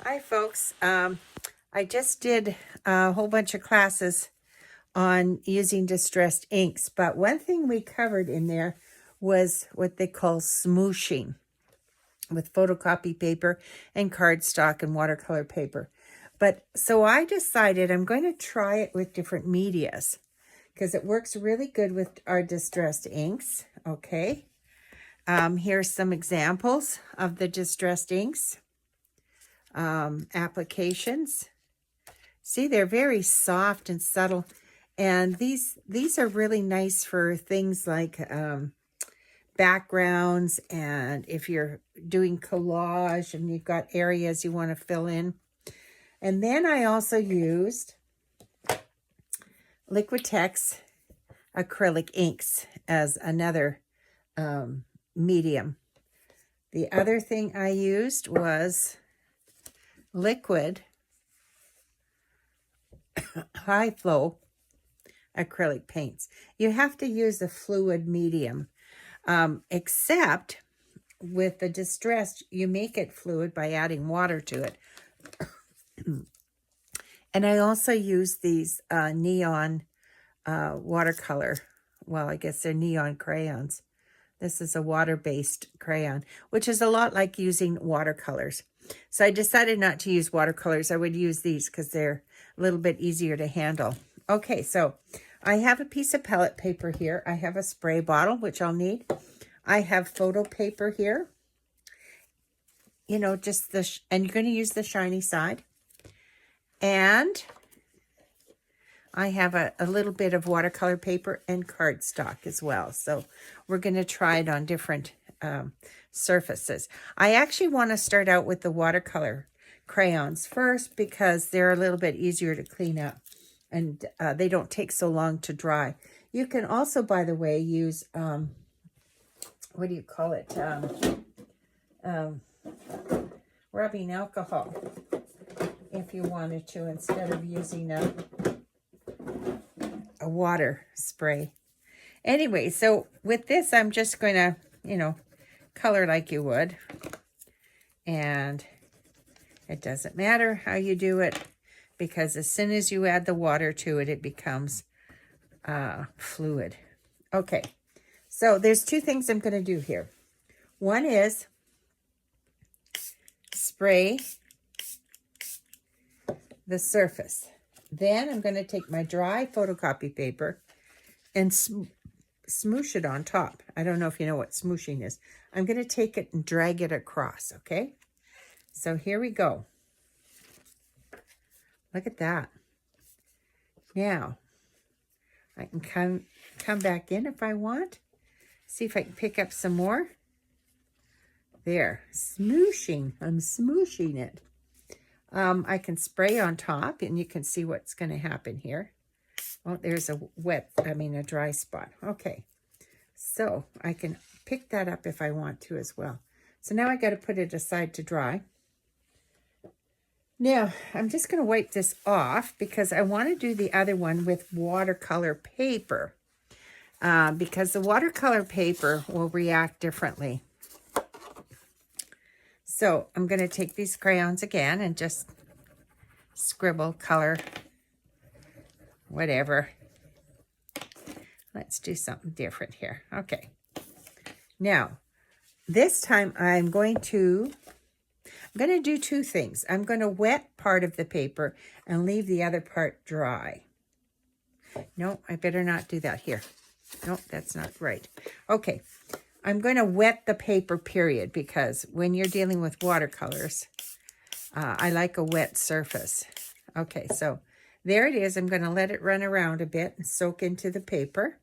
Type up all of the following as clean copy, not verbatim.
Hi folks, I just did a whole bunch of classes on using distressed inks, but one thing we covered in there was what they call smooshing with photocopy paper and cardstock and watercolor paper. But so I decided I'm going to try it with different medias because it works really good with our distressed inks. Okay, here's some examples of the distressed inks. Applications. See, they're very soft and subtle, and these are really nice for things like backgrounds, and if you're doing collage and you've got areas you want to fill in. And then I also used Liquitex acrylic inks as another medium. The other thing I used was liquid high flow acrylic paints. You have to use a fluid medium, except with the distressed, you make it fluid by adding water to it. And I also use these neon watercolor, well, I guess they're neon crayons. This is a water-based crayon, which is a lot like using watercolors. So I decided not to use watercolors. I would use these because they're a little bit easier to handle. Okay, so I have a piece of pellet paper here. I have a spray bottle, which I'll need. I have photo paper here. You know, just the, and you're going to use the shiny side. And I have a little bit of watercolor paper and cardstock as well. So we're going to try it on different surfaces. I actually want to start out with the watercolor crayons first because they're a little bit easier to clean up and they don't take so long to dry. You can also, by the way, use, what do you call it? Rubbing alcohol if you wanted to, instead of using a water spray. Anyway, so with this, I'm just going to, you know, color like you would. And it doesn't matter how you do it, because as soon as you add the water to it, it becomes fluid. Okay, so there's two things I'm going to do here. One is spray the surface. Then I'm going to take my dry photocopy paper and smoosh it on top. I don't know if you know what smooshing is. I'm going to take it and drag it across, okay? So here we go. Look at that. Now, I can come back in if I want. See if I can pick up some more. There, smooshing. I'm smooshing it. I can spray on top, and you can see what's going to happen here. Oh, there's a dry spot. Okay, so I can pick that up if I want to as well. So now I got to put it aside to dry. Now, I'm just going to wipe this off because I want to do the other one with watercolor paper, because the watercolor paper will react differently. So I'm going to take these crayons again and just scribble, color, whatever. Let's do something different here. Okay. Now, this time I'm going to do two things. I'm going to wet part of the paper and leave the other part dry. No, I better not do that here. No, that's not right. Okay. I'm going to wet the paper, period, because when you're dealing with watercolors, I like a wet surface. Okay, so there it is. I'm going to let it run around a bit and soak into the paper.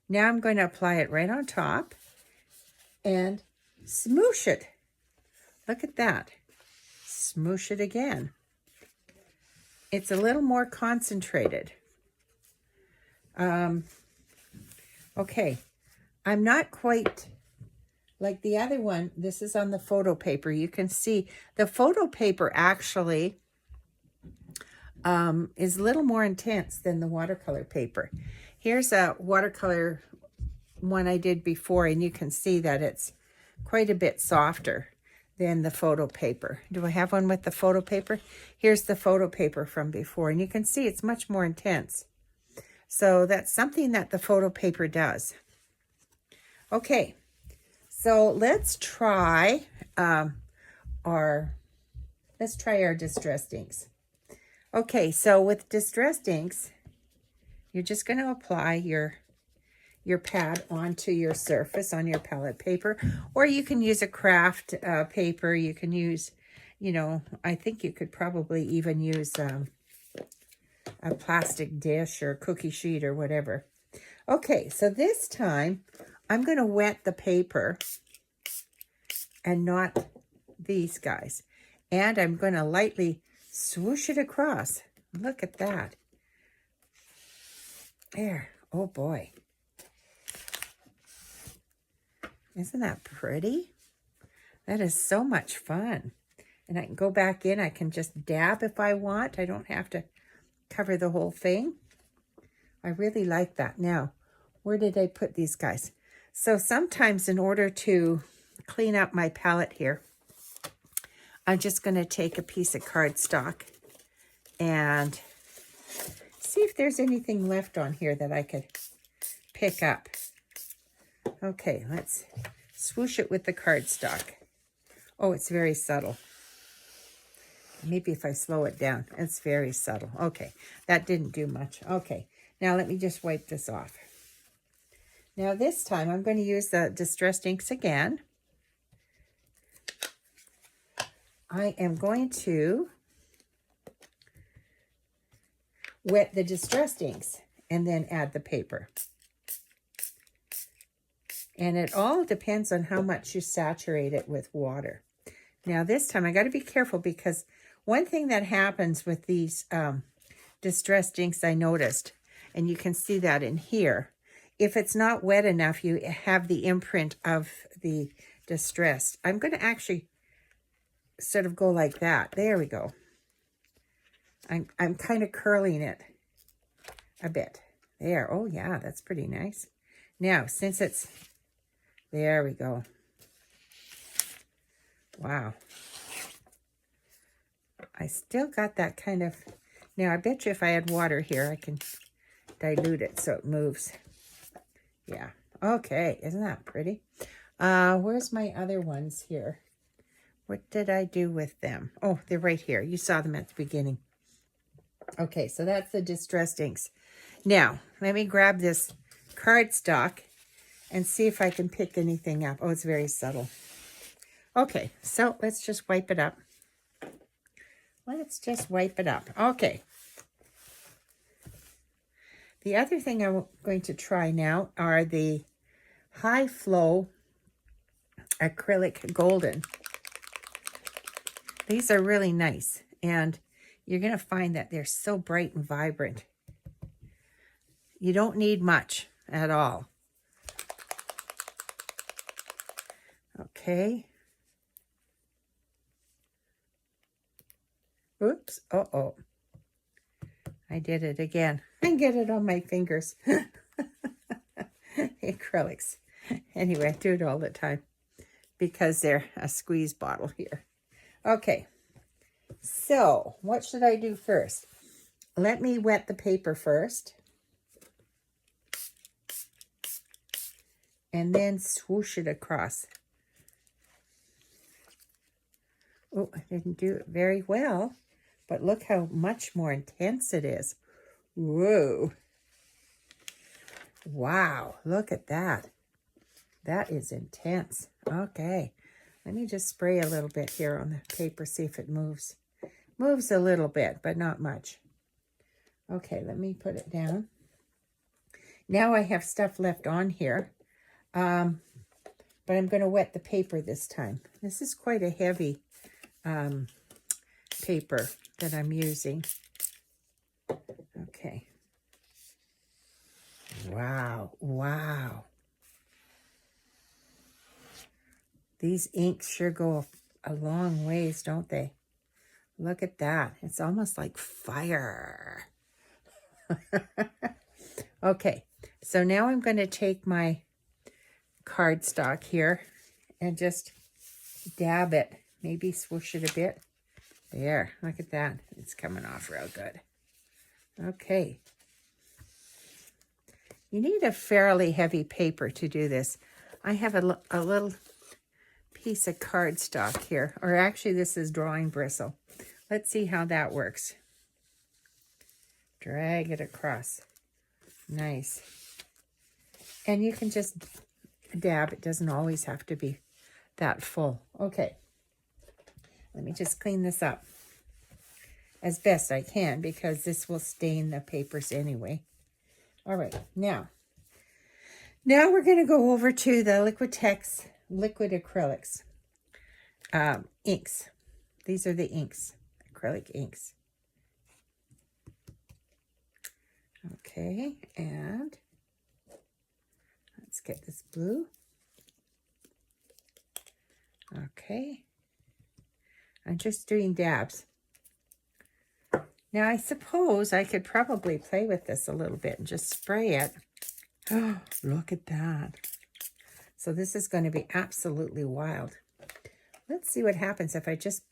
Now I'm going to apply it right on top and smoosh it. Look at that. Smoosh it again. It's a little more concentrated. Okay. I'm not quite like the other one. This is on the photo paper. You can see the photo paper actually is a little more intense than the watercolor paper. Here's a watercolor one I did before, and you can see that it's quite a bit softer than the photo paper. Do I have one with the photo paper? Here's the photo paper from before, and you can see it's much more intense. So that's something that the photo paper does. Okay, so let's try our distressed inks. Okay, so with distressed inks, you're just going to apply your pad onto your surface on your palette paper, or you can use a craft paper. You can use, you know, I think you could probably even use a plastic dish or cookie sheet or whatever. Okay, so this time I'm going to wet the paper and not these guys. And I'm going to lightly swoosh it across. Look at that. There. Oh boy. Isn't that pretty? That is so much fun. And I can go back in. I can just dab if I want. I don't have to cover the whole thing. I really like that. Now, where did I put these guys? So sometimes in order to clean up my palette here, I'm just going to take a piece of cardstock and see if there's anything left on here that I could pick up. Okay, let's swoosh it with the cardstock. Oh, it's very subtle. Maybe if I slow it down, it's very subtle. Okay, that didn't do much. Okay, now let me just wipe this off. Now this time I'm going to use the distressed inks again. I am going to wet the distressed inks and then add the paper. And it all depends on how much you saturate it with water. Now this time I got to be careful, because one thing that happens with these distressed inks I noticed, and you can see that in here, if it's not wet enough, you have the imprint of the distressed. I'm going to actually sort of go like that. There we go. I'm kind of curling it a bit. There. Oh yeah, that's pretty nice. Now, since it's, there we go. Wow. I still got that kind of, now I bet you if I add water here, I can dilute it so it moves. Yeah. Okay. Isn't that pretty? Where's my other ones here? What did I do with them? Oh, they're right here. You saw them at the beginning. Okay, so that's the distressed inks. Now, let me grab this cardstock and see if I can pick anything up. Oh, it's very subtle. Okay, so let's just wipe it up. Let's just wipe it up. Okay. The other thing I'm going to try now are the high flow acrylic golden. These are really nice, and you're going to find that they're so bright and vibrant. You don't need much at all. Okay. Oops. Uh-oh. I did it again. I get it on my fingers. Acrylics. Anyway, I do it all the time because they're a squeeze bottle here. Okay. So, what should I do first? Let me wet the paper first. And then swoosh it across. Oh, I didn't do it very well. But look how much more intense it is. Whoa. Wow, look at that. That is intense. Okay. Let me just spray a little bit here on the paper, see if it moves. Moves a little bit, but not much. Okay, let me put it down. Now I have stuff left on here, but I'm going to wet the paper this time. This is quite a heavy paper that I'm using. Okay. Wow, wow. These inks sure go a long ways, don't they? Look at that. It's almost like fire. Okay, so now I'm going to take my cardstock here and just dab it Maybe swoosh it a bit. There, look at that. It's coming off real good. Okay. You need a fairly heavy paper to do this. I have a little piece of cardstock here, or actually this is drawing bristle. Let's see how that works. Drag it across. Nice. And you can just dab. It doesn't always have to be that full. Okay. Let me just clean this up as best I can because this will stain the papers anyway. All right. Now we're going to go over to the Liquitex liquid acrylics inks. These are the inks, acrylic inks. Okay, and let's get this blue. Okay, I'm just doing dabs. Now I suppose I could probably play with this a little bit and just spray it. Oh, look at that. So this is going to be absolutely wild. Let's see what happens if I just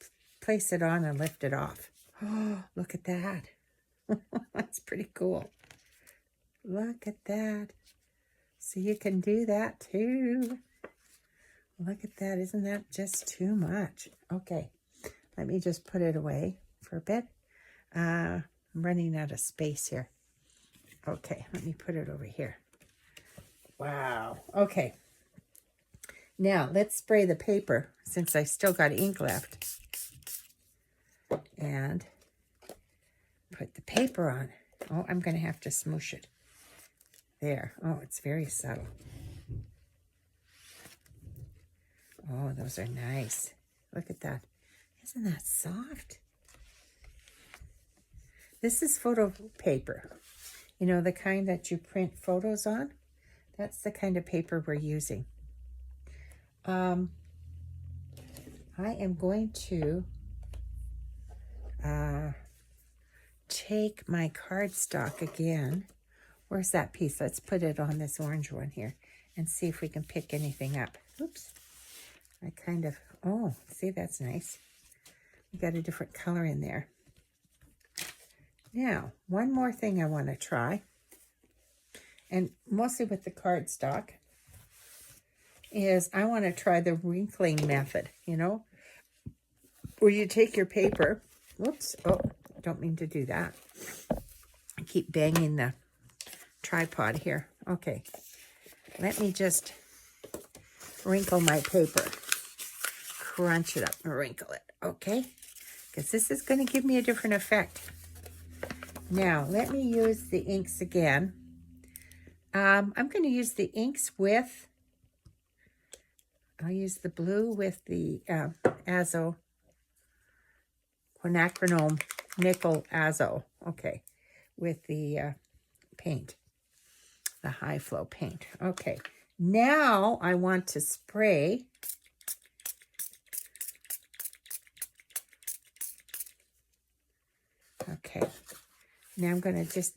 place it on and lift it off. Oh, look at that. That's pretty cool. Look at that. So you can do that too. Look at that. Isn't that just too much? Okay. Let me just put it away for a bit. I'm running out of space here. Okay. Let me put it over here. Wow. Okay. Now, let's spray the paper since I still got ink left. And put the paper on. Oh, I'm going to have to smoosh it. There. Oh, it's very subtle. Oh, those are nice. Look at that. Isn't that soft? This is photo paper. You know, the kind that you print photos on? That's the kind of paper we're using. I am going to take my cardstock again. Where's that piece? Let's put it on this orange one here and see if we can pick anything up. Oops. I kind of, oh, see, that's nice. We got a different color in there. Now, one more thing I want to try, and mostly with the cardstock, is I want to try the wrinkling method, you know, where you take your paper, whoops, oh, don't mean to do that. I keep banging the tripod here. Okay, let me just wrinkle my paper, crunch it up and wrinkle it, okay? Because this is going to give me a different effect. Now, let me use the inks again. I'm going to use the inks with, I'll use the blue with the Azo, Quinacridone Nickel Azo, okay, with the paint, the high flow paint. Okay, now I want to spray okay, now I'm going to just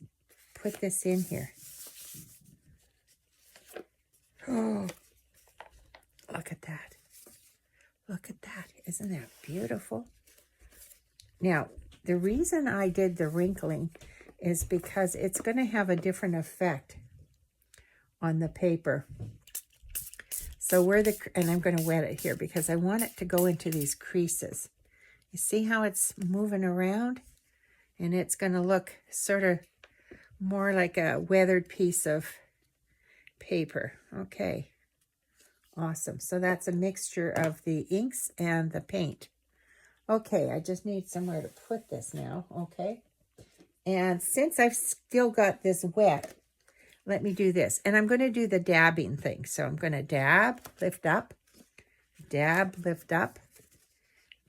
put this in here. Oh, look at that. Look at that. Isn't that beautiful? Now, the reason I did the wrinkling is because it's going to have a different effect on the paper. So and I'm going to wet it here because I want it to go into these creases. You see how it's moving around? And it's going to look sort of more like a weathered piece of paper. Okay. Awesome. So that's a mixture of the inks and the paint. Okay, I just need somewhere to put this now. Okay. And since I've still got this wet, let me do this. And I'm going to do the dabbing thing. So I'm going to dab, lift up, dab, lift up,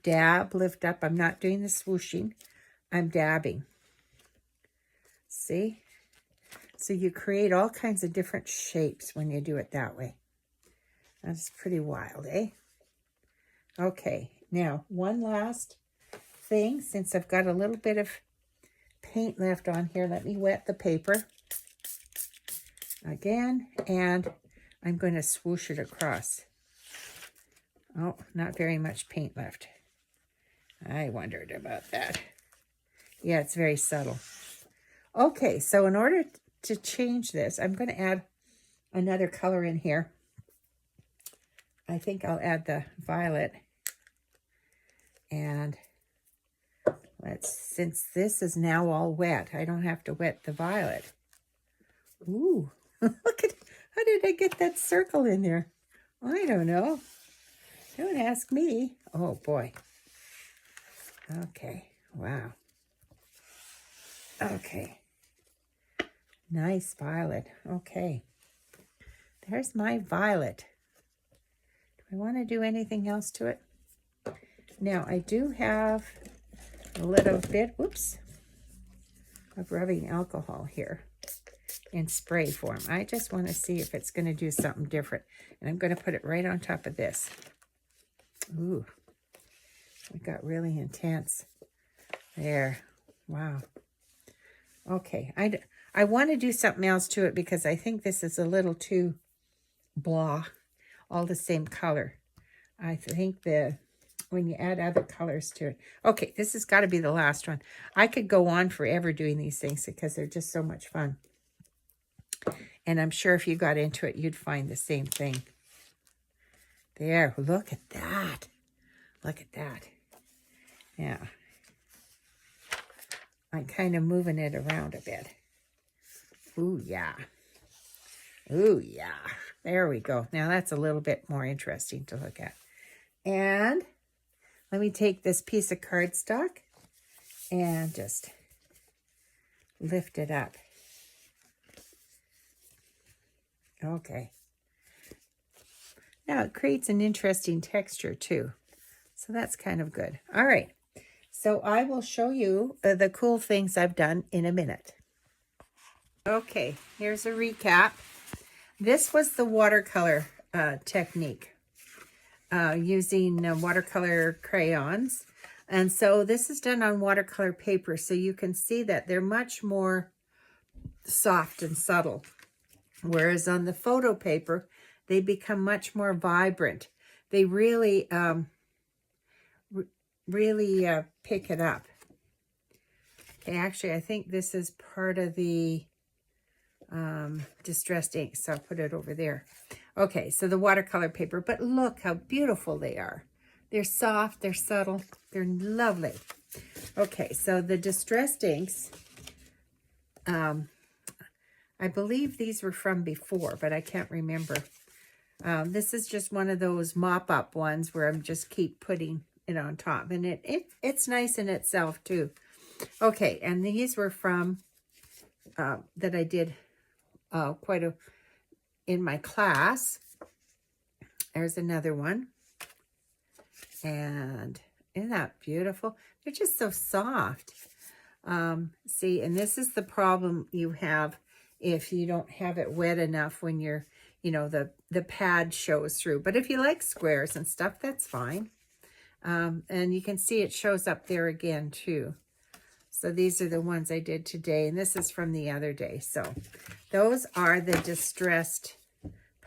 dab, lift up. I'm not doing the swooshing. I'm dabbing. See? So you create all kinds of different shapes when you do it that way. That's pretty wild, eh? Okay, now one last thing. Since I've got a little bit of paint left on here, let me wet the paper again, and I'm going to swoosh it across. Oh, not very much paint left. I wondered about that. Yeah, it's very subtle. Okay, so in order to change this, I'm going to add another color in here. I think I'll add the violet. And since this is now all wet, I don't have to wet the violet. Ooh, look at, how did I get that circle in there? I don't know. Don't ask me. Oh boy. Okay, wow. Okay. Nice violet. Okay. There's my violet. Do I want to do anything else to it? Now, I do have a little bit, whoops, of rubbing alcohol here in spray form. I just want to see if it's going to do something different. And I'm going to put it right on top of this. Ooh, it got really intense. There. Wow. Okay, I want to do something else to it because I think this is a little too blah, all the same color. I think when you add other colors to it. Okay, this has got to be the last one. I could go on forever doing these things because they're just so much fun. And I'm sure if you got into it, you'd find the same thing. There, look at that. Look at that. Yeah. I'm kind of moving it around a bit. Ooh, yeah. Ooh, yeah. There we go. Now that's a little bit more interesting to look at. And let me take this piece of cardstock and just lift it up. Okay. Now it creates an interesting texture too. So that's kind of good. All right. So I will show you the cool things I've done in a minute. Okay, here's a recap. This was the watercolor technique using watercolor crayons. And so this is done on watercolor paper. So you can see that they're much more soft and subtle. Whereas on the photo paper, they become much more vibrant. They really, pick it up. Okay, actually, I think this is part of the distressed ink, so I'll put it over there. Okay, so the watercolor paper, but look how beautiful they are. They're soft, they're subtle, they're lovely. Okay, so the distressed inks, I believe these were from before, but I can't remember. This is just one of those mop-up ones where I'm just keep putting it on top. And it's nice in itself, too. Okay, and these were from, that I did in my class. There's another one. And isn't that beautiful? They're just so soft. See, and this is the problem you have if you don't have it wet enough when you're, the pad shows through. But if you like squares and stuff, that's fine. And you can see it shows up there again too. So these are the ones I did today, and this is from the other day. So those are the distressed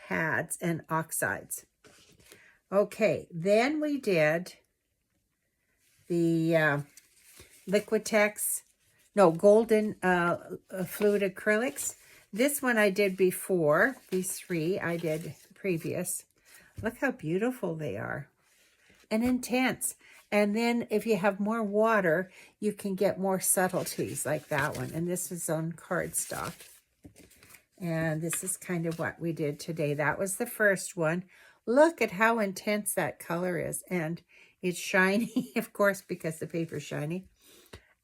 pads and oxides. Okay, then we did the golden fluid acrylics. This one I did before. These three I did previous. Look how beautiful they are. And intense. And then if you have more water, you can get more subtleties like that one. And this was on cardstock. And this is kind of what we did today. That was the first one. Look at how intense that color is. And it's shiny, of course, because the paper's shiny.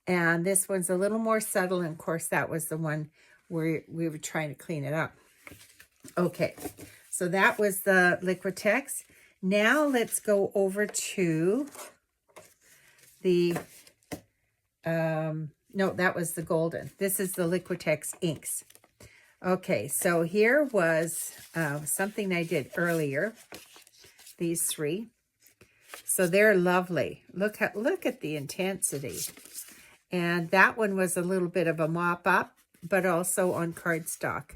And this one's a little more subtle. And of course, that was the one where we were trying to clean it up. Okay, so that was the Liquitex. Now let's go over to the, no, that was the golden. This is the Liquitex inks. Okay, so here was something I did earlier. These three. So they're lovely. Look at the intensity. And that one was a little bit of a mop-up, but also on cardstock.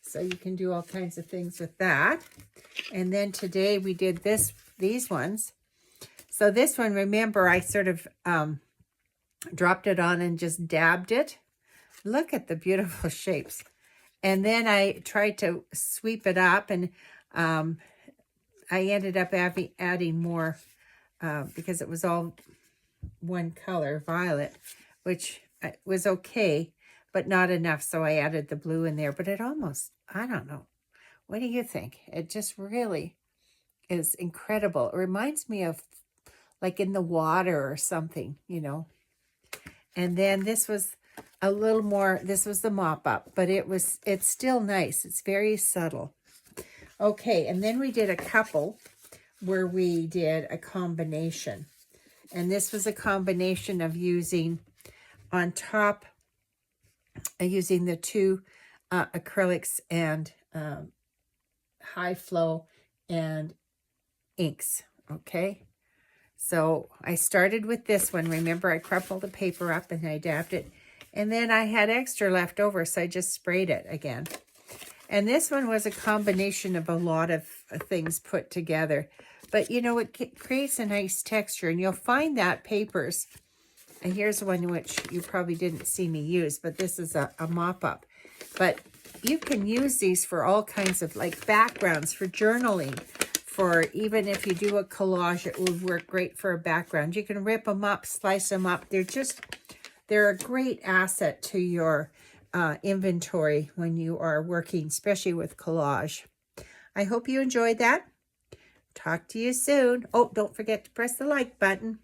So you can do all kinds of things with that. And then today we did this these ones. So this one, remember, I sort of dropped it on and just dabbed it. Look at the beautiful shapes. And then I tried to sweep it up, and I ended up adding more because it was all one color, violet, which was okay, but not enough. So I added the blue in there, but it almost, I don't know. What do you think? It just really is incredible. It reminds me of like in the water or something, you know. And then this was a little more, this was the mop up, but it's still nice. It's very subtle. Okay, and then we did a couple where we did a combination. And this was a combination of using on top, using the two acrylics and high flow and inks, okay? So I started with this one. Remember, I crumpled the paper up and I dabbed it. And then I had extra left over, so I just sprayed it again. And this one was a combination of a lot of things put together. But, you know, it creates a nice texture. And you'll find that papers, and here's one which you probably didn't see me use, but this is a mop-up. But you can use these for all kinds of, like, backgrounds, for journaling, for even if you do a collage, it would work great for a background. You can rip them up, slice them up. They're a great asset to your inventory when you are working, especially with collage. I hope you enjoyed that. Talk to you soon. Oh, don't forget to press the like button.